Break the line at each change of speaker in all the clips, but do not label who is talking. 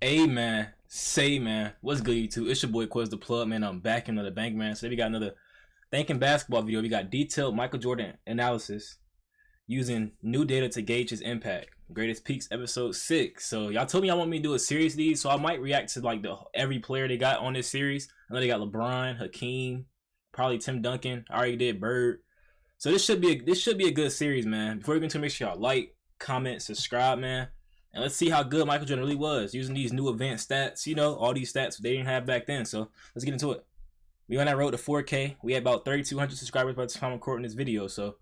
Hey man, say man, what's good YouTube? It's your boy Quez the Plug, man. I'm back into the bank, man. So we got another thinking basketball video. We got detailed Michael Jordan analysis using new data to gauge his impact. Greatest Peaks episode 6. So y'all told me y'all want me to do a series of these, so I might react to like every player they got on this series. I know they got LeBron, Hakeem, probably Tim Duncan. I already did Bird. So this should be a good series, man. Before we get into it, make sure y'all like, comment, subscribe, man. And let's see how good Michael Jordan really was using these new advanced stats. You know, all these stats they didn't have back then. So let's get into it. We on that road to 4K. We had about 3,200 subscribers by the time I'm recording this video. So,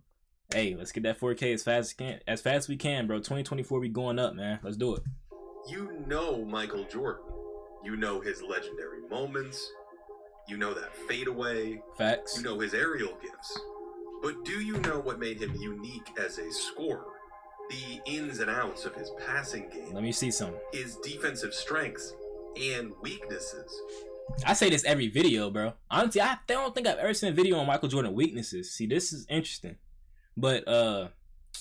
hey, let's get that 4K as fast as we can, bro. 2024, we going up, man. Let's do it.
You know Michael Jordan. You know his legendary moments. You know that fadeaway.
Facts.
You know his aerial gifts. But do you know what made him unique as a scorer? The ins and outs of his passing game.
Let me see some.
His defensive strengths and weaknesses.
I say this every video, bro. Honestly, I don't think I've ever seen a video on Michael Jordan weaknesses. See, this is interesting. But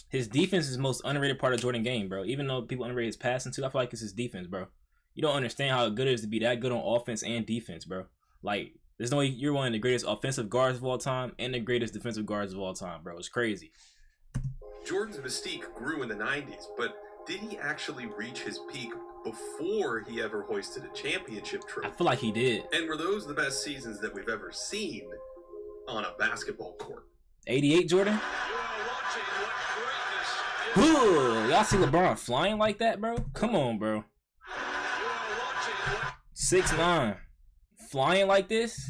his defense is the most underrated part of Jordan game, bro. Even though people underrate his passing too, I feel like it's his defense, bro. You don't understand how good it is to be that good on offense and defense, bro. Like, there's no way you're one of the greatest offensive guards of all time and the greatest defensive guards of all time, bro. It's crazy.
Jordan's mystique grew in the 90s, but did he actually reach his peak before he ever hoisted a championship trophy?
I feel like he did.
And were those the best seasons that we've ever seen on a basketball court?
88 Jordan? Ooh, y'all see LeBron flying like that, bro? Come on, bro. 6'9", flying like this?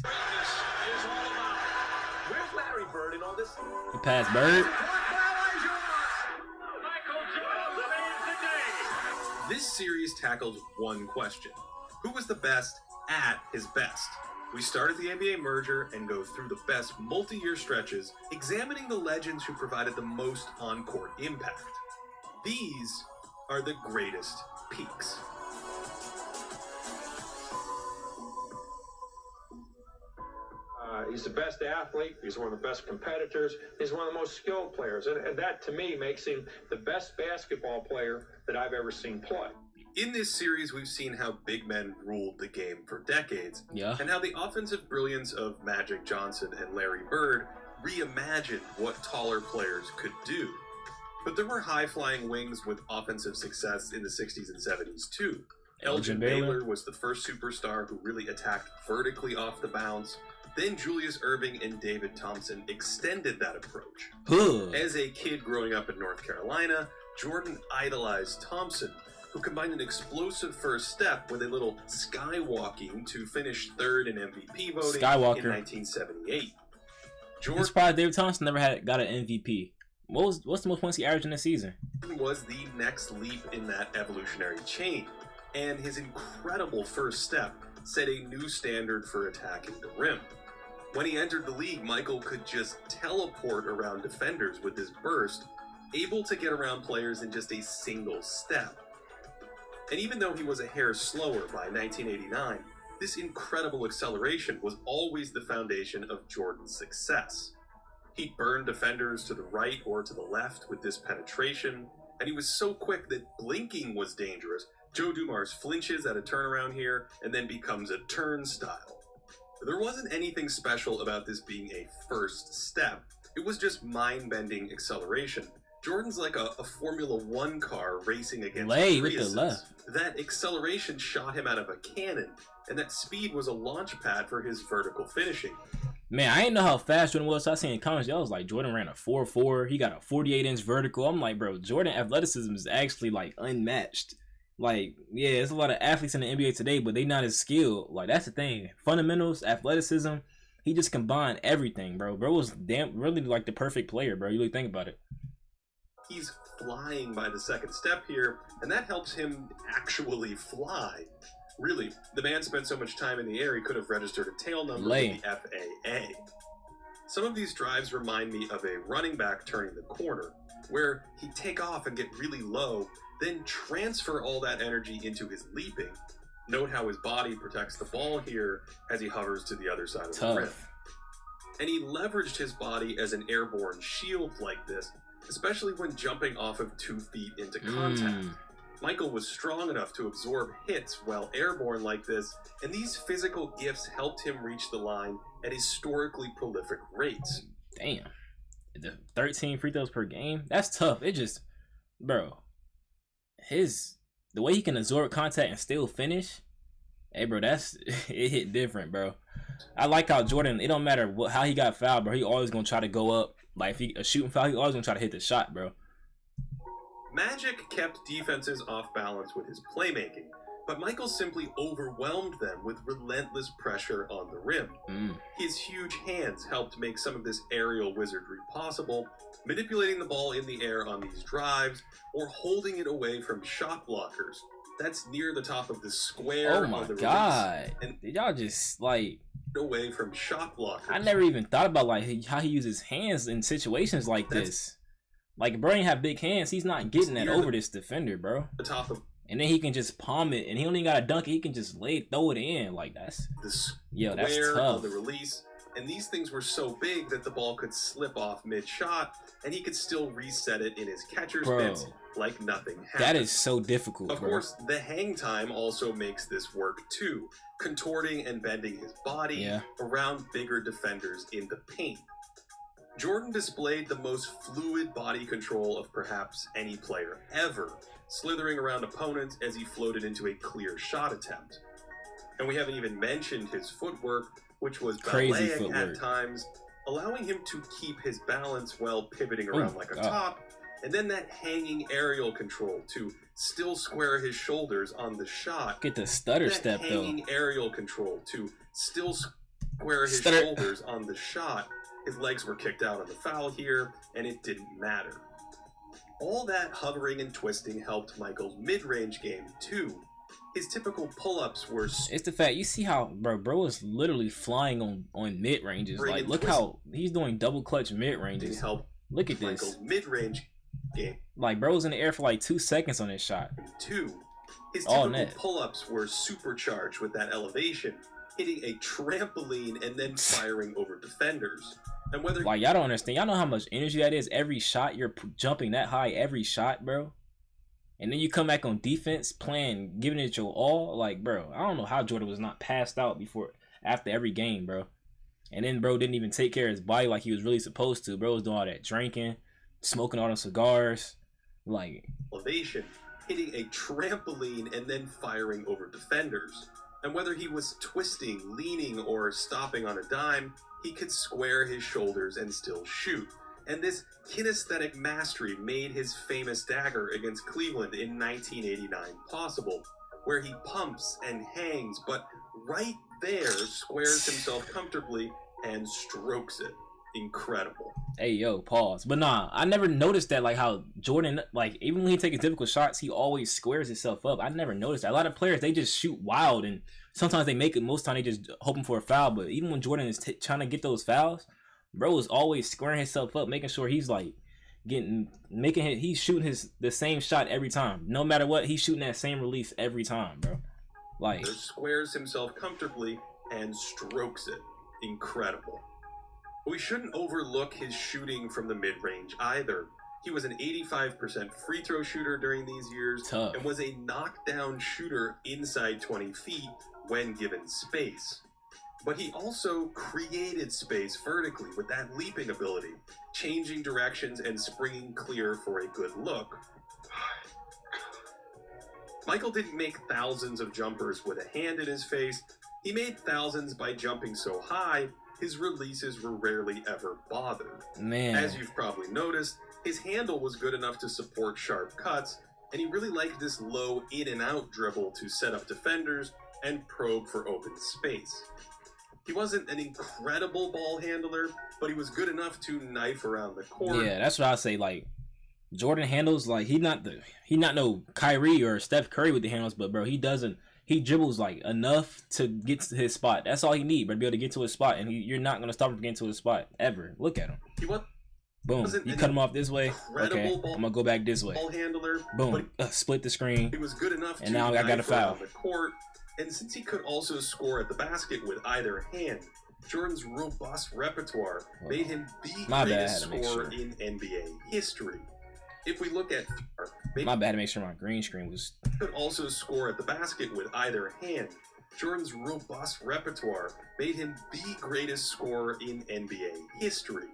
Where's Larry Bird in all this?
The pass Bird.
This series tackles one question. Who was the best at his best? We start at the NBA merger and go through the best multi-year stretches, examining the legends who provided the most on-court impact. These are the greatest peaks.
He's the best athlete. He's one of the best competitors. He's one of the most skilled players. And that, to me, makes him the best basketball player that I've ever seen play.
In this series, we've seen how big men ruled the game for decades.
Yeah.
And how the offensive brilliance of Magic Johnson and Larry Bird reimagined what taller players could do. But there were high-flying wings with offensive success in the 60s and 70s, too. Elgin Baylor was the first superstar who really attacked vertically off the bounce. Then Julius Erving and David Thompson extended that approach. As a kid growing up in North Carolina, Jordan idolized Thompson, who combined an explosive first step with a little skywalking to finish third in MVP voting in 1978.
Jordan, it's probably David Thompson never got an MVP. What's the most points he averaged in a season?
Was the next leap in that evolutionary chain, and his incredible first step set a new standard for attacking the rim. When he entered the league, Michael could just teleport around defenders with his burst, able to get around players in just a single step. And even though he was a hair slower by 1989, this incredible acceleration was always the foundation of Jordan's success. He burned defenders to the right or to the left with this penetration, and he was so quick that blinking was dangerous. Joe Dumars flinches at a turnaround here and then becomes a turnstile. There wasn't anything special about this being a first step. It was just mind-bending acceleration. Jordan's like a Formula One car racing against Priuses. That acceleration shot him out of a cannon, and that speed was a launch pad for his vertical finishing.
Man, I didn't know how fast Jordan was. So I seen in comments, I was like, Jordan ran a 4.4. He got a 48-inch vertical. I'm like, bro, Jordan athleticism is actually like unmatched. Like, yeah, there's a lot of athletes in the NBA today, but they not as skilled. Like, that's the thing. Fundamentals, athleticism, he just combined everything, bro. Bro was really like the perfect player, bro. You really think about it.
He's flying by the second step here, and that helps him actually fly. Really, the man spent so much time in the air, he could have registered a tail number with the FAA. Some of these drives remind me of a running back turning the corner, where he'd take off and get really low, then transfer all that energy into his leaping. Note how his body protects the ball here as he hovers to the other side of the rim. And he leveraged his body as an airborne shield like this, especially when jumping off of 2 feet into contact. Michael was strong enough to absorb hits while airborne like this, and these physical gifts helped him reach the line at historically prolific rates.
Damn. The 13 free throws per game? That's tough. It just, bro, the way he can absorb contact and still finish, hey, bro, it hit different, bro. I like how Jordan, it don't matter how he got fouled, bro. He always going to try to go up. Like, if he a shooting foul, he always going to try to hit the shot, bro.
Magic kept defenses off balance with his playmaking, but Michael simply overwhelmed them with relentless pressure on the rim. His huge hands helped make some of this aerial wizardry possible, manipulating the ball in the air on these drives or holding it away from shot blockers. That's near the top of the square.
Oh my god! And did y'all just like
away from shot blockers?
I never even thought about like how he uses hands in situations like this. Like, bro ain't have big hands. He's not getting that over this defender, bro.
The top of,
and then he can just palm it, and he don't even gotta dunk it. He can just throw it in. Like, that's that's tough.
On the release, and these things were so big that the ball could slip off mid-shot, and he could still reset it in his catcher's mitts like nothing happened.
That is so difficult,
Of course, the hang time also makes this work too, contorting and bending his body around bigger defenders in the paint. Jordan displayed the most fluid body control of perhaps any player ever, slithering around opponents as he floated into a clear shot attempt. And we haven't even mentioned his footwork, which was balletic at times, allowing him to keep his balance while pivoting around like a top, and then that hanging aerial control to still square his shoulders on the shot.
Get the stutter step, though.
Hanging aerial control to still square his shoulders on the shot. His legs were kicked out on the foul here, and it didn't matter. All that hovering and twisting helped Michael's mid-range game, too. His typical pull-ups were...
It's the fact, you see how, bro is literally flying on mid-ranges. Like, look how he's doing double clutch mid-ranges. Look at this.
Michael's mid-range game.
Like, bro's in the air for like 2 seconds on his shot.
His typical pull-ups were supercharged with that elevation, hitting a trampoline and then firing over defenders. And whether
y'all don't understand, y'all know how much energy that is. Every shot you're jumping that high, every shot, bro. And then you come back on defense, giving it your all. Like, bro, I don't know how Jordan was not passed out after every game, bro. And then bro didn't even take care of his body like he was really supposed to. Bro was doing all that drinking, smoking all them cigars, like
elevation, hitting a trampoline and then firing over defenders. And whether he was twisting, leaning, or stopping on a dime, he could square his shoulders and still shoot. And this kinesthetic mastery made his famous dagger against Cleveland in 1989 possible, where he pumps and hangs, but right there squares himself comfortably and strokes it. Incredible.
Hey, yo, pause. But nah, I never noticed that, like, how Jordan, like, even when he takes difficult shots, he always squares himself up. I never noticed that. A lot of players, they just shoot wild, and sometimes they make it. Most time they just hoping for a foul. But even when Jordan is trying to get those fouls, bro is always squaring himself up, making sure he's like he's shooting the same shot every time. No matter what, he's shooting that same release every time, bro. Like,
squares himself comfortably and strokes it. Incredible. We shouldn't overlook his shooting from the mid-range either. He was an 85% free throw shooter during these years and was a knockdown shooter inside 20 feet when given space. But he also created space vertically with that leaping ability, changing directions and springing clear for a good look. Michael didn't make thousands of jumpers with a hand in his face. He made thousands by jumping so high, his releases were rarely ever bothered.
Man.
As you've probably noticed, his handle was good enough to support sharp cuts, and he really liked this low in and out dribble to set up defenders and probe for open space. He wasn't an incredible ball handler, but he was good enough to knife around the court.
Yeah, that's what I say. Like, Jordan handles, like, he not no Kyrie or Steph Curry with the handles, but bro, he dribbles like enough to get to his spot. That's all he need, bro, to be able to get to his spot, and you're not gonna stop him from getting to his spot ever. Look at him. Boom. You cut him off this way. Okay, I'm gonna go back this way.
Ball handler.
Boom. Split the screen.
He was good enough.
And now I got a foul.
The court. And since he could also score at the basket with either hand, Jordan's robust repertoire made him the greatest scorer in NBA history. If we look at
My bad to make sure my green screen was...
Could also score at the basket with either hand. Jordan's robust repertoire made him the greatest scorer in NBA history.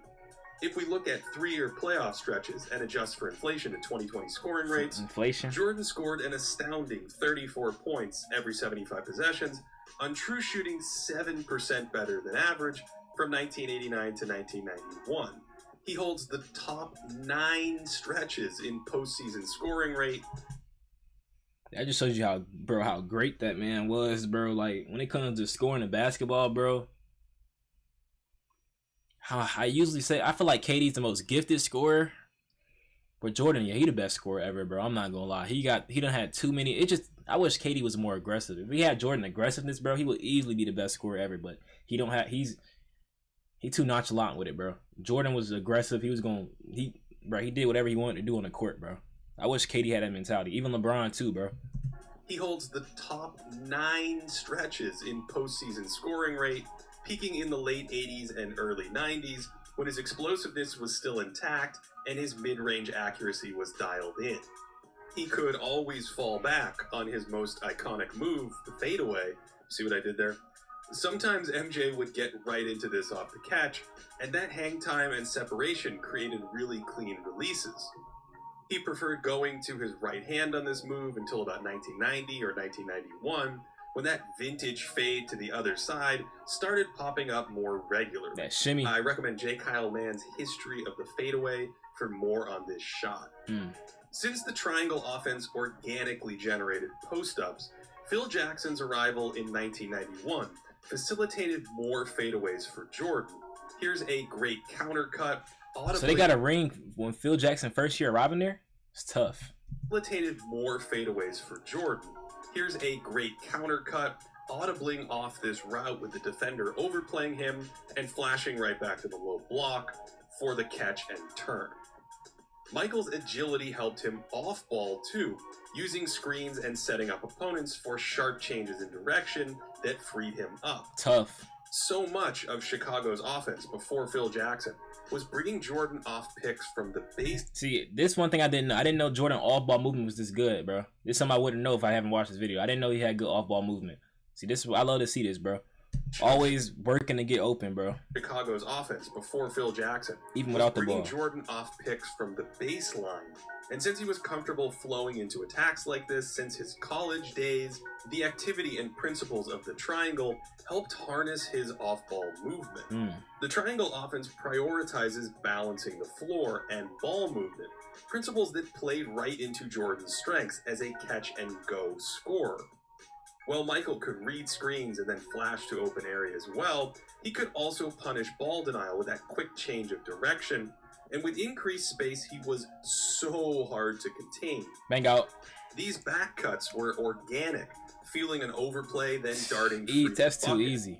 If we look at 3-year playoff stretches and adjust for inflation to 2020 scoring rates, Jordan scored an astounding 34 points every 75 possessions, on true shooting 7% better than average from 1989 to 1991. He holds the top 9 stretches in postseason scoring rate.
That just shows you how great that man was, bro. Like, when it comes to scoring in basketball, bro, how I usually say, I feel like KD's the most gifted scorer. But Jordan, yeah, he the best scorer ever, bro. I'm not gonna lie. He done had too many. I wish KD was more aggressive. If he had Jordan aggressiveness, bro, he would easily be the best scorer ever. But he too nonchalant with it, bro. Jordan was aggressive. He did whatever he wanted to do on the court, bro. I wish KD had that mentality. Even LeBron too, bro.
He holds the top 9 stretches in postseason scoring rate, peaking in the late 80s and early 90s when his explosiveness was still intact and his mid-range accuracy was dialed in. He could always fall back on his most iconic move, the fadeaway. See what I did there? Sometimes MJ would get right into this off the catch, and that hang time and separation created really clean releases. He preferred going to his right hand on this move until about 1990 or 1991, when that vintage fade to the other side started popping up more regularly.
That shimmy.
I recommend J. Kyle Mann's History of the Fadeaway for more on this shot. Since the triangle offense organically generated post-ups, Phil Jackson's arrival in 1991 facilitated more fadeaways for Jordan. Here's a great counter cut.
So they got a ring when Phil Jackson first year arriving there? It's tough.
Facilitated more fadeaways for Jordan. Here's a great counter cut, audibling off this route with the defender overplaying him and flashing right back to the low block for the catch and turn. Michael's agility helped him off ball too, using screens and setting up opponents for sharp changes in direction that freed him up.
Tough.
So much of Chicago's offense before Phil Jackson was bringing Jordan off picks from the base.
See, this one thing I didn't know. I didn't know Jordan off-ball movement was this good, bro. This is something I wouldn't know if I haven't watched this video. I didn't know he had good off-ball movement. See, I love to see this, bro. Always working to get open, bro.
Chicago's offense before Phil Jackson,
even without the ball,
bringing Jordan off picks from the baseline. And since he was comfortable flowing into attacks like this since his college days, the activity and principles of the triangle helped harness his off-ball movement. The triangle offense prioritizes balancing the floor and ball movement, principles that played right into Jordan's strengths as a catch-and-go scorer. While Michael could read screens and then flash to open areas well, he could also punish ball denial with that quick change of direction. And with increased space, he was so hard to contain.
Bang out.
These back cuts were organic, feeling an overplay, then darting.
That's too easy.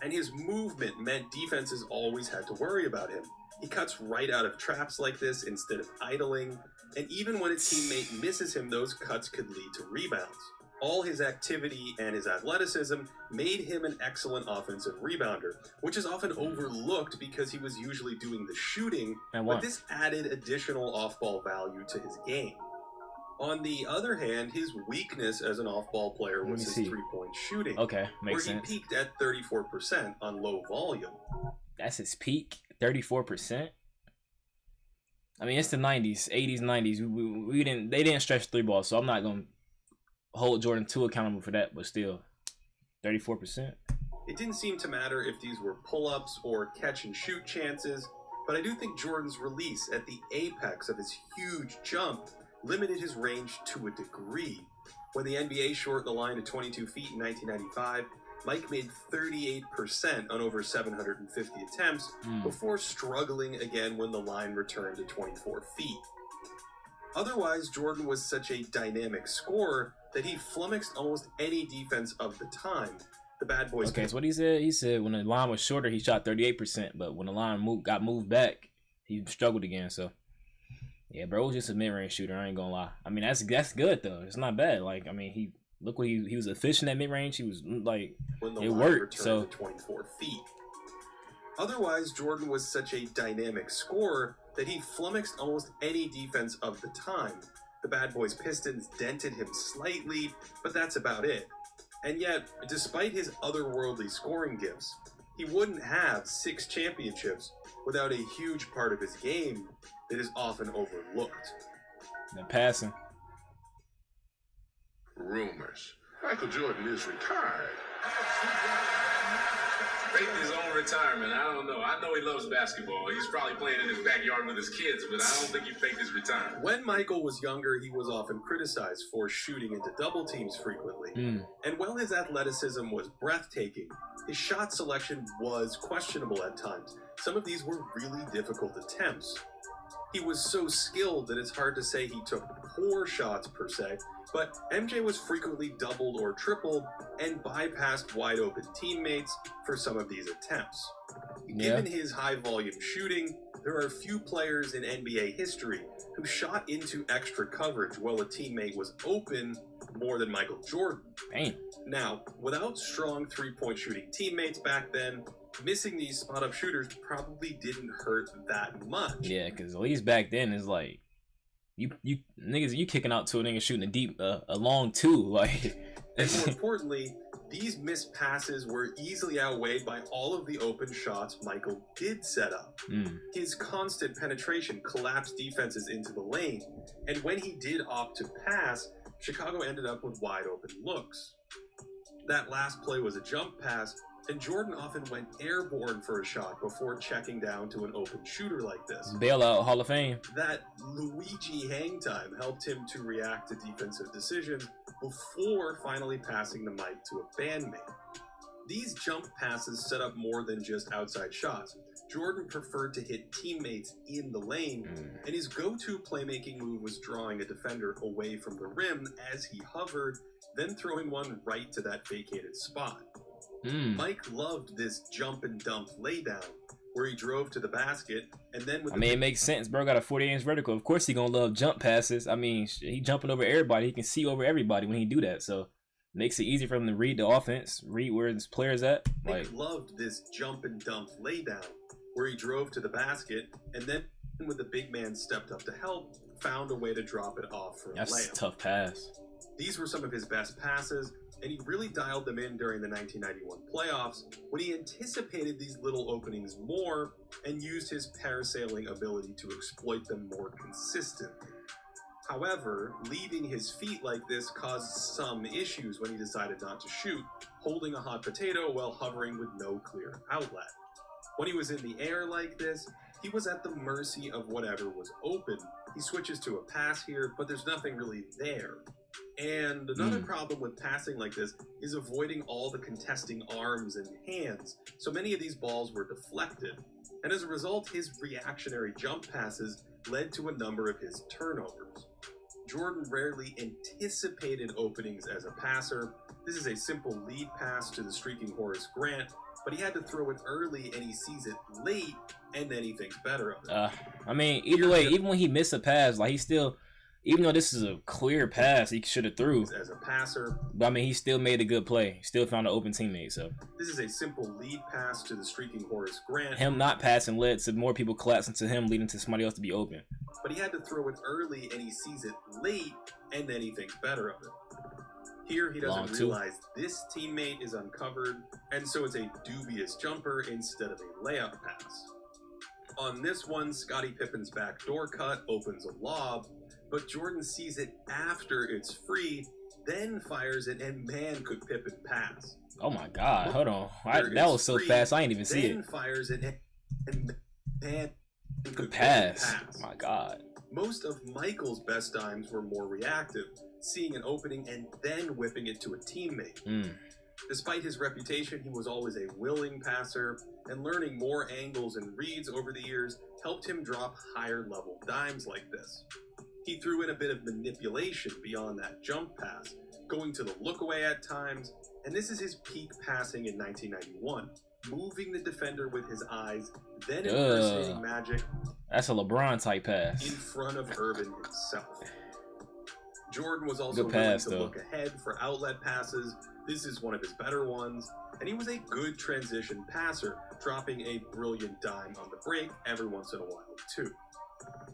And his movement meant defenses always had to worry about him. He cuts right out of traps like this instead of idling. And even when a teammate misses him, those cuts could lead to rebounds. All his activity and his athleticism made him an excellent offensive rebounder, which is often overlooked because he was usually doing the shooting, but this added additional off-ball value to his game. On the other hand, his weakness as an off-ball player was his three-point shooting,
okay, makes
where he
sense.
peaked at 34% on low volume.
That's his peak, 34%? I mean, it's the 90s, 80s, 90s. They didn't stretch three balls, so I'm not going to hold Jordan too accountable for that, but still, 34%.
It didn't seem to matter if these were pull-ups or catch-and-shoot chances, but I do think Jordan's release at the apex of his huge jump limited his range to a degree. When the NBA shortened the line to 22 feet in 1995, Mike made 38% on over 750 attempts before struggling again when the line returned to 24 feet. Otherwise, Jordan was such a dynamic scorer that he flummoxed almost any defense of the time. The bad boys.
Okay, so what he said? He said when the line was shorter, he shot 38%, but when the line got moved back, he struggled again. So, yeah, bro, it was just a mid-range shooter. I ain't gonna lie. I mean, that's good though. It's not bad. Like, I mean, he was efficient at mid-range. He was like, it worked. So
24 feet. Otherwise, Jordan was such a dynamic scorer that he flummoxed almost any defense of the time. The bad boy's Pistons dented him slightly, but that's about it. And yet, despite his otherworldly scoring gifts, he wouldn't have 6 championships without a huge part of his game that is often overlooked.
The passing.
Rumors. Michael Jordan is retired.
Faked his own retirement. I don't know. I know he loves basketball. He's probably playing in his backyard with his kids, but I don't think he faked his retirement.
When Michael was younger, he was often criticized for shooting into double teams frequently. And while his athleticism was breathtaking, his shot selection was questionable at times. Some of these were really difficult attempts. He was so skilled that it's hard to say he took poor shots per se, but MJ was frequently doubled or tripled and bypassed wide open teammates for some of these attempts. Given his high volume shooting, there are few players in NBA history who shot into extra coverage while a teammate was open more than Michael Jordan.
Damn.
Now, without strong three-point shooting teammates back then, missing these spot-up shooters probably didn't hurt that much.
Yeah, because at least back then it's like you niggas, you kicking out to a nigga shooting a deep a long two, like.
And more importantly, these missed passes were easily outweighed by all of the open shots Michael did set up. His constant penetration collapsed defenses into the lane, and when he did opt to pass, Chicago ended up with wide open looks. That last play was a jump pass, and Jordan often went airborne for a shot before checking down to an open shooter like this.
Bailout Hall of Fame.
That Luigi hang time helped him to react to defensive decisions before finally passing the mic to a bandmate. These jump passes set up more than just outside shots. Jordan preferred to hit teammates in the lane, and his go-to playmaking move was drawing a defender away from the rim as he hovered, then throwing one right to that vacated spot. Mike loved this jump and dump laydown, where he drove to the basket and then with
it makes sense, bro. Got a 40-inch vertical. Of course he gonna love jump passes. I mean, he jumping over everybody. He can see over everybody when he do that. So makes it easy for him to read the offense, read where his player's at.
Mike loved this jump and dump laydown, where he drove to the basket and then when the big man stepped up to help, found a way to drop it off for a layup.
That's a tough pass.
These were some of his best passes, and he really dialed them in during the 1991 playoffs when he anticipated these little openings more and used his parasailing ability to exploit them more consistently. However, leaving his feet like this caused some issues when he decided not to shoot, holding a hot potato while hovering with no clear outlet. When he was in the air like this, he was at the mercy of whatever was open. He switches to a pass here, but there's nothing really there. And another problem with passing like this is avoiding all the contesting arms and hands, so many of these balls were deflected. And as a result, his reactionary jump passes led to a number of his turnovers. Jordan rarely anticipated openings as a passer. This is a simple lead pass to the streaking Horace Grant, but he had to throw it early and he sees it late, and then he thinks better of it.
I mean, either way, even when he missed a pass, like he still... Even though this is a clear pass, he should have threw.
As a passer,
but I mean, he still made a good play. He still found an open teammate. So
this is a simple lead pass to the streaking Horace Grant.
Him not passing led to more people collapsing to him, leading to somebody else to be open.
But he had to throw it early, and he sees it late, and then he thinks better of it. Here, he doesn't realize this teammate is uncovered, and so it's a dubious jumper instead of a layup pass. On this one, Scottie Pippen's backdoor cut opens a lob, but Jordan sees it after it's free, then fires it, and man, could Pippen pass.
Oh my God, hold on. That was so fast, I didn't even see it.
Then fires it, and man,
could pass. Oh my God.
Most of Michael's best times were more reactive, seeing an opening and then whipping it to a teammate. Despite his reputation, he was always a willing passer, and learning more angles and reads over the years helped him drop higher level dimes like this. He threw in a bit of manipulation beyond that jump pass, going to the look away at times, and this is his peak passing in 1991, moving the defender with his eyes, then impersonating Magic.
That's a LeBron type pass.
In front of Irvin himself. Jordan was also willing to look ahead for outlet passes. This is one of his better ones, and he was a good transition passer, dropping a brilliant dime on the break every once in a while too.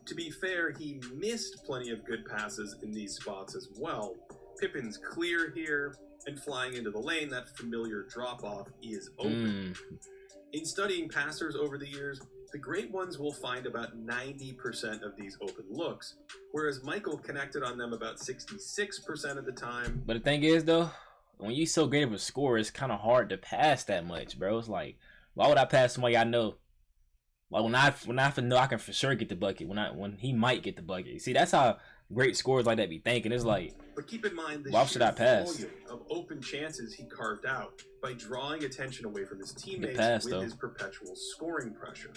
To be fair, he missed plenty of good passes in these spots as well. Pippen's clear here, and flying into the lane, that familiar drop-off is open. In studying passers over the years, the great ones will find about 90% of these open looks, whereas Michael connected on them about 66% of the time.
But the thing is, though, when you so great of a scorer, it's kind of hard to pass that much, bro. It's like, why would I pass somebody I know? Like when I know I can for sure get the bucket, when he might get the bucket. See, that's how great scorers like that be thinking. It's like,
but keep in mind the
why should I pass?
volume of open chances he carved out by drawing attention away from his teammates with his perpetual scoring pressure.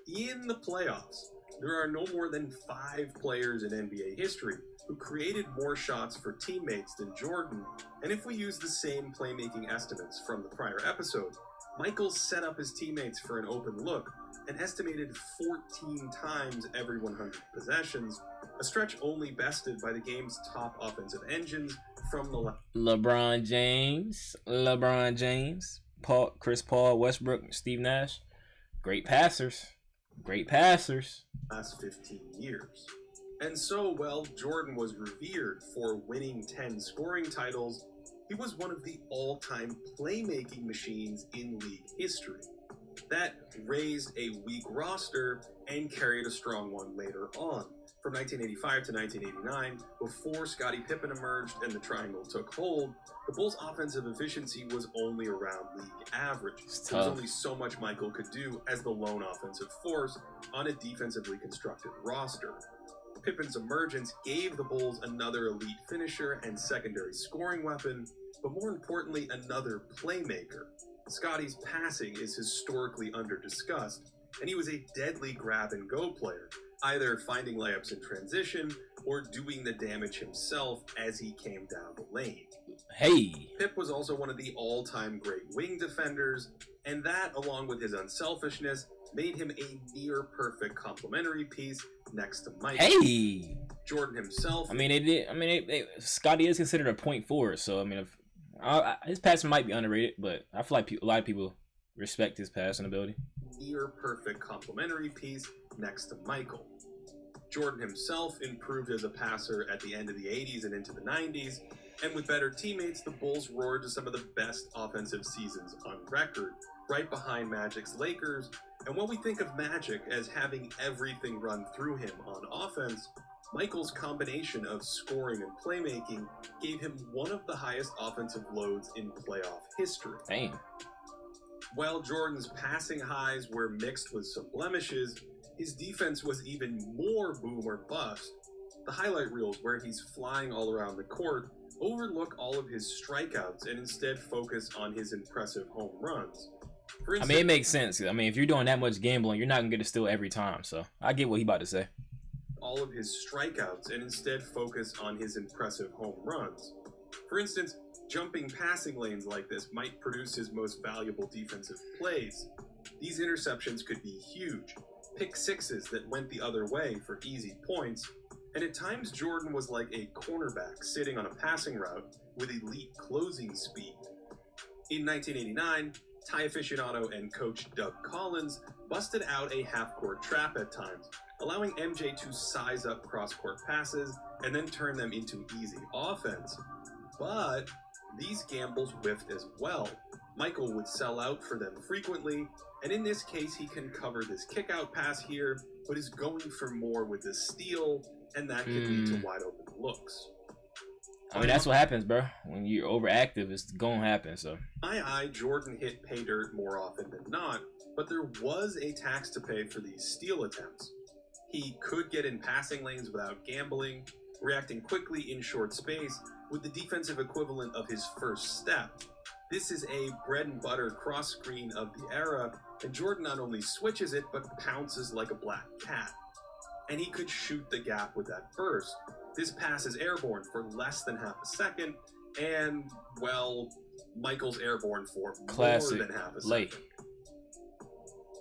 In the playoffs, there are no more than 5 players in NBA history who created more shots for teammates than Jordan, and if we use the same playmaking estimates from the prior episode, Michael set up his teammates for an open look an estimated 14 times every 100 possessions, a stretch only bested by the game's top offensive engines from the
LeBron James, Chris Paul, Westbrook, Steve Nash. Great passers.
Last 15 years. And so, while Jordan was revered for winning 10 scoring titles, he was one of the all-time playmaking machines in league history. That raised a weak roster and carried a strong one later on. From 1985 to 1989, before Scottie Pippen emerged and the triangle took hold, the Bulls' offensive efficiency was only around league average. There was only so much Michael could do as the lone offensive force on a defensively constructed roster. Pippen's emergence gave the Bulls another elite finisher and secondary scoring weapon, but more importantly, another playmaker. Scottie's passing is historically under-discussed, and he was a deadly grab-and-go player, either finding layups in transition or doing the damage himself as he came down the lane.
Hey!
Pip was also one of the all-time great wing defenders, and that, along with his unselfishness, made him a near-perfect complementary piece next to Mike.
Hey!
Jordan himself...
Scottie is considered a point forward, so, his passing might be underrated, but I feel like a lot of people respect his passing ability.
Near-perfect complementary piece next to Michael. Jordan himself improved as a passer at the end of the 80s and into the 90s, and with better teammates, the Bulls roared to some of the best offensive seasons on record, right behind Magic's Lakers. And when we think of Magic as having everything run through him on offense, Michael's combination of scoring and playmaking gave him one of the highest offensive loads in playoff history.
Damn.
While Jordan's passing highs were mixed with some blemishes, his defense was even more boom or bust. The highlight reels where he's flying all around the court overlook all of his strikeouts and instead focus on his impressive home runs. For instance,
it makes sense. If you're doing that much gambling, you're not going to get a steal every time, so I get what he about to say.
All of his strikeouts and instead focus on his impressive home runs. For instance, jumping passing lanes like this might produce his most valuable defensive plays. These interceptions could be huge, pick sixes that went the other way for easy points, and at times Jordan was like a cornerback sitting on a passing route with elite closing speed. In 1989, Ty aficionado and coach Doug Collins busted out a half-court trap at times, allowing MJ to size up cross-court passes and then turn them into easy offense. But these gambles whiffed as well. Michael would sell out for them frequently, and in this case he can cover this kick-out pass here, but is going for more with the steal, and that can lead to wide-open looks.
That's what happens, bro. When you're overactive, it's gonna happen, so.
Jordan hit pay dirt more often than not, but there was a tax to pay for these steal attempts. He could get in passing lanes without gambling, reacting quickly in short space with the defensive equivalent of his first step. This is a bread-and-butter cross-screen of the era, and Jordan not only switches it, but pounces like a black cat. And he could shoot the gap with that burst. This pass is airborne for less than half a second, and, well, Michael's airborne for more than half a second.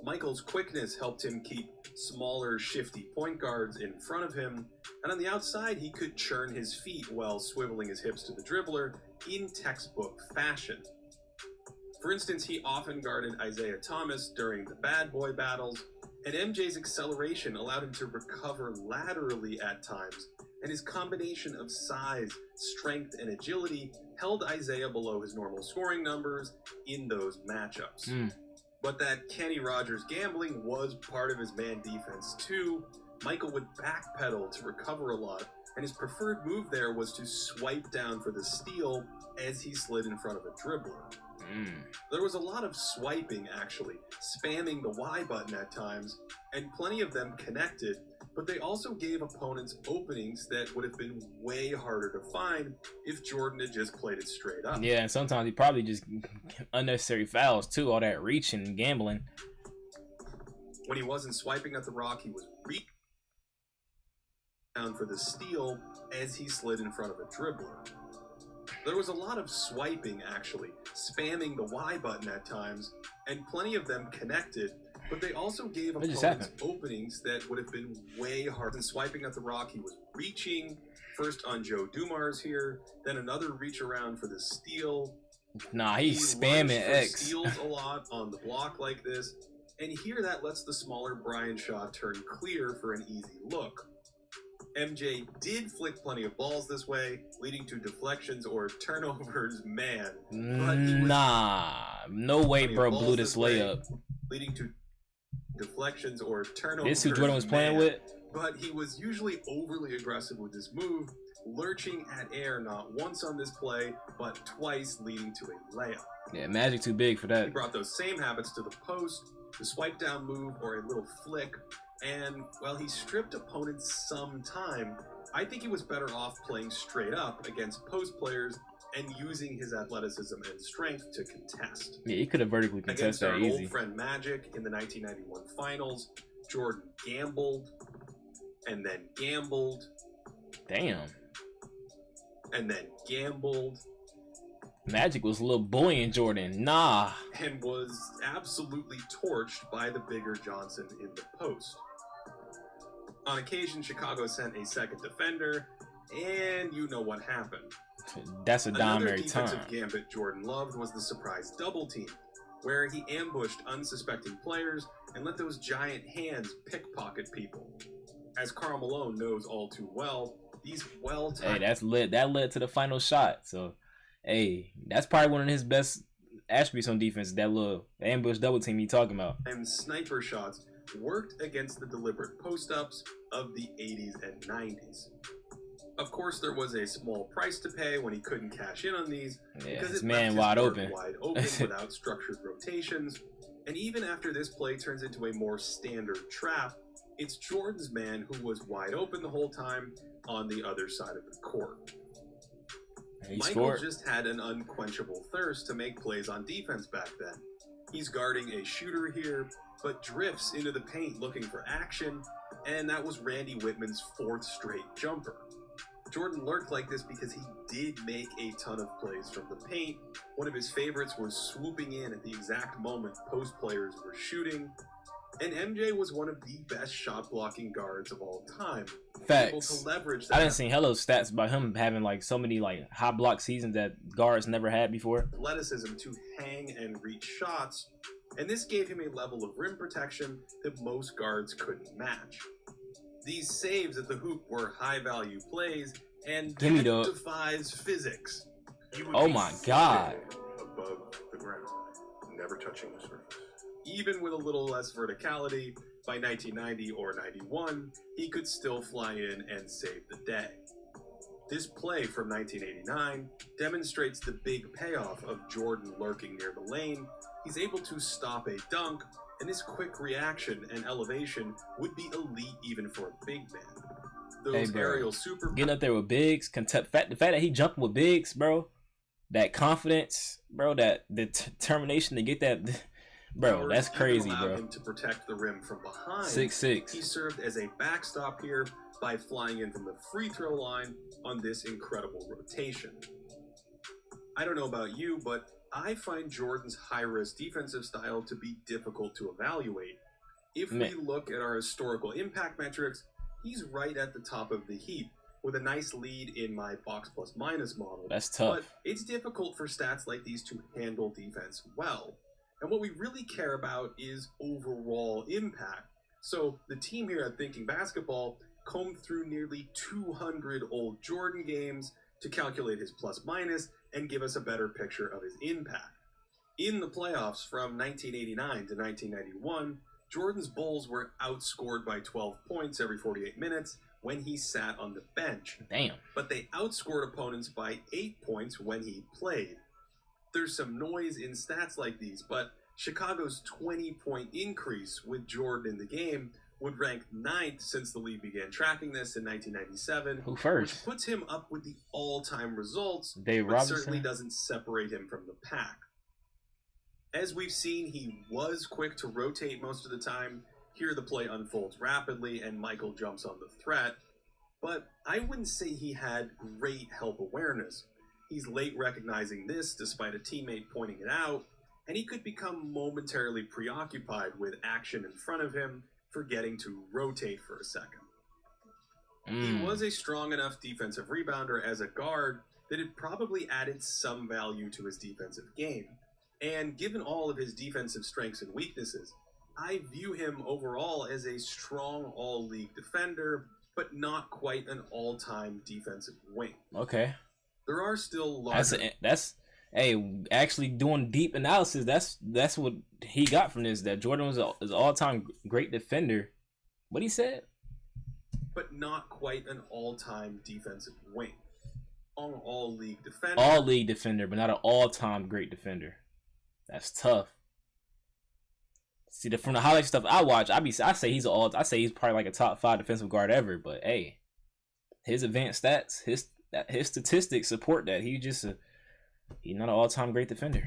Michael's quickness helped him keep smaller, shifty point guards in front of him, and on the outside he could churn his feet while swiveling his hips to the dribbler in textbook fashion. For instance, he often guarded Isaiah Thomas during the bad boy battles, And MJ's acceleration allowed him to recover laterally at times, and his combination of size, strength, and agility held Isaiah below his normal scoring numbers in those matchups. But that Kenny Rogers gambling was part of his man defense too. Michael would backpedal to recover a lot, and his preferred move there was to swipe down for the steal as he slid in front of a dribbler. There was a lot of swiping, actually, spamming the Y button at times, and plenty of them connected, but they also gave opponents openings that would have been way harder to find if Jordan had just played it straight up.
Yeah, and sometimes he probably just unnecessary fouls too, all that reaching and gambling.
When he wasn't swiping at the rock, he was reaching down for the steal as he slid in front of a dribbler. There was a lot of swiping, actually, spamming the Y button at times, and plenty of them connected, but they also gave opponents openings that would have been way harder than swiping at the rock. He was reaching, first on Joe Dumars here, then another reach around for the steal.
Nah, he's spamming X.
Steals a lot on the block like this, and here that lets the smaller Brian Shaw turn clear for an easy look. MJ did flick plenty of balls this way, leading to deflections or turnovers, man.
Nah, no way, bro, blew this layup.
Leading to deflections or turnovers.
This who Jordan was playing with?
But he was usually overly aggressive with this move, lurching at air not once on this play, but twice, leading to a layup.
Yeah, Magic too big for that.
He brought those same habits to the post, the swipe down move or a little flick, and while he stripped opponents some time, I think he was better off playing straight up against post players and using his athleticism and strength to contest.
Yeah, he could have vertically contested that easy.
Against our old friend Magic in the 1991 finals, Jordan gambled, and then gambled.
Damn.
And then gambled.
Magic was a little boy in Jordan. Nah.
And was absolutely torched by the bigger Johnson in the post. On occasion, Chicago sent a second defender, and you know what happened.
That's a dime
Another
every
defensive
time.
gambit Jordan loved was the surprise double team, where he ambushed unsuspecting players and let those giant hands pickpocket people. As Karl Malone knows all too well, these well-timed...
Hey, that's lit. That led to the final shot. So, hey, that's probably one of his best attributes on defense, that little ambush double team you talking about.
And sniper shots worked against the deliberate post-ups of the 80s and 90s. Of course, there was a small price to pay when he couldn't cash in on these, because
this
it
man
left his
wide
guard
open.
wide open without structured rotations. And even after this play turns into a more standard trap, it's Jordan's man who was wide open the whole time on the other side of the court. Michael just had an unquenchable thirst to make plays on defense back then. He's guarding a shooter here, but drifts into the paint looking for action, and that was Randy Whitman's fourth straight jumper. Jordan lurked like this because he did make a ton of plays from the paint. One of his favorites was swooping in at the exact moment post players were shooting. And MJ was one of the best shot blocking guards of all time.
Facts.
Able to leverage that.
I didn't see hello stats about him having like so many like high block seasons that guards never had before.
Athleticism to hang and reach shots, and this gave him a level of rim protection that most guards couldn't match. These saves at the hoop were high value plays, and that defies physics.
Oh my God.
Above the ground, never touching the surface.
Even with a little less verticality, by 1990 or 91, he could still fly in and save the day. This play from 1989 demonstrates the big payoff of Jordan lurking near the lane. He's able to stop a dunk, and this quick reaction and elevation would be elite even for a big man. Those aerial super...
Getting up there with bigs, the fact that he jumping with bigs, bro, that confidence, bro, that determination to get that... Bro, that's crazy, bro.
Him to protect the rim from behind.
6'6".
He served as a backstop here by flying in from the free throw line on this incredible rotation. I don't know about you, but I find Jordan's high-risk defensive style to be difficult to evaluate. If we look at our historical impact metrics, he's right at the top of the heap with a nice lead in my box plus minus model.
That's tough.
But it's difficult for stats like these to handle defense well. And what we really care about is overall impact. So the team here at Thinking Basketball combed through nearly 200 old Jordan games to calculate his plus minus and give us a better picture of his impact. In the playoffs from 1989 to 1991, Jordan's Bulls were outscored by 12 points every 48 minutes when he sat on the bench.
Damn.
But they outscored opponents by 8 points when he played. There's some noise in stats like these, but Chicago's 20-point increase with Jordan in the game would rank 9th since the league began tracking this in 1997.
Who first?
Which puts him up with the all-time results,
Dave
but
Robinson?
certainly doesn't separate him from the pack. As we've seen, he was quick to rotate most of the time. Here the play unfolds rapidly and Michael jumps on the threat. But I wouldn't say he had great help awareness. He's late recognizing this despite a teammate pointing it out, and he could become momentarily preoccupied with action in front of him, forgetting to rotate for a second. He was a strong enough defensive rebounder as a guard that it probably added some value to his defensive game. And given all of his defensive strengths and weaknesses, I view him overall as a strong all-league defender, but not quite an all-time defensive wing.
Okay.
There are still larger...
That's actually doing deep analysis. That's what he got from this. That Jordan was an all-time great defender. What he said?
But not quite an all-time defensive wing. All-league defender.
All-league defender, but not an all-time great defender. That's tough. See, from the highlight stuff I watch, I say he's probably like a top 5 defensive guard ever. But hey, his advanced stats, his statistics support that. He's not an all-time great defender.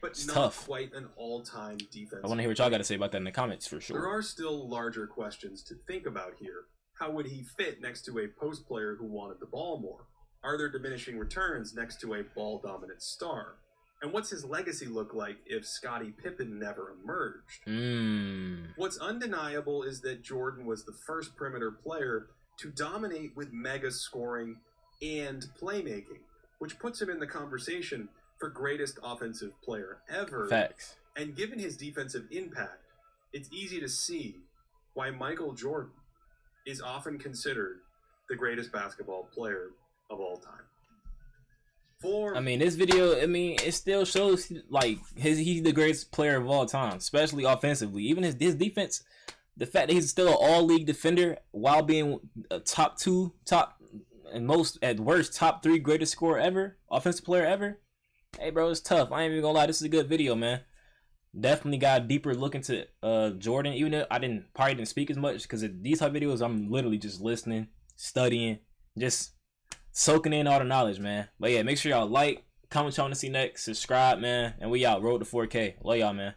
But
it's
not
tough.
Quite an all-time defensive.
I want to hear what y'all got to say about that in the comments for sure.
There are still larger questions to think about here. How would he fit next to a post player who wanted the ball more? Are there diminishing returns next to a ball-dominant star? And what's his legacy look like if Scottie Pippen never emerged? What's undeniable is that Jordan was the first perimeter player to dominate with mega scoring and playmaking, which puts him in the conversation for greatest offensive player ever.
Facts.
And given his defensive impact, it's easy to see why Michael Jordan is often considered the greatest basketball player of all time.
This video, it still shows like he's the greatest player of all time, especially offensively. Even his defense, the fact that he's still an all-league defender while being a top 3 greatest scorer ever, offensive player ever. Hey, bro, it's tough. I ain't even gonna lie. This is a good video, man. Definitely got a deeper look into Jordan, even though I probably didn't speak as much because these type of videos, I'm literally just listening, studying, just soaking in all the knowledge, man. But yeah, make sure y'all like, comment what y'all want to see next, subscribe, man, and we out. Road to 4K. Love y'all, man.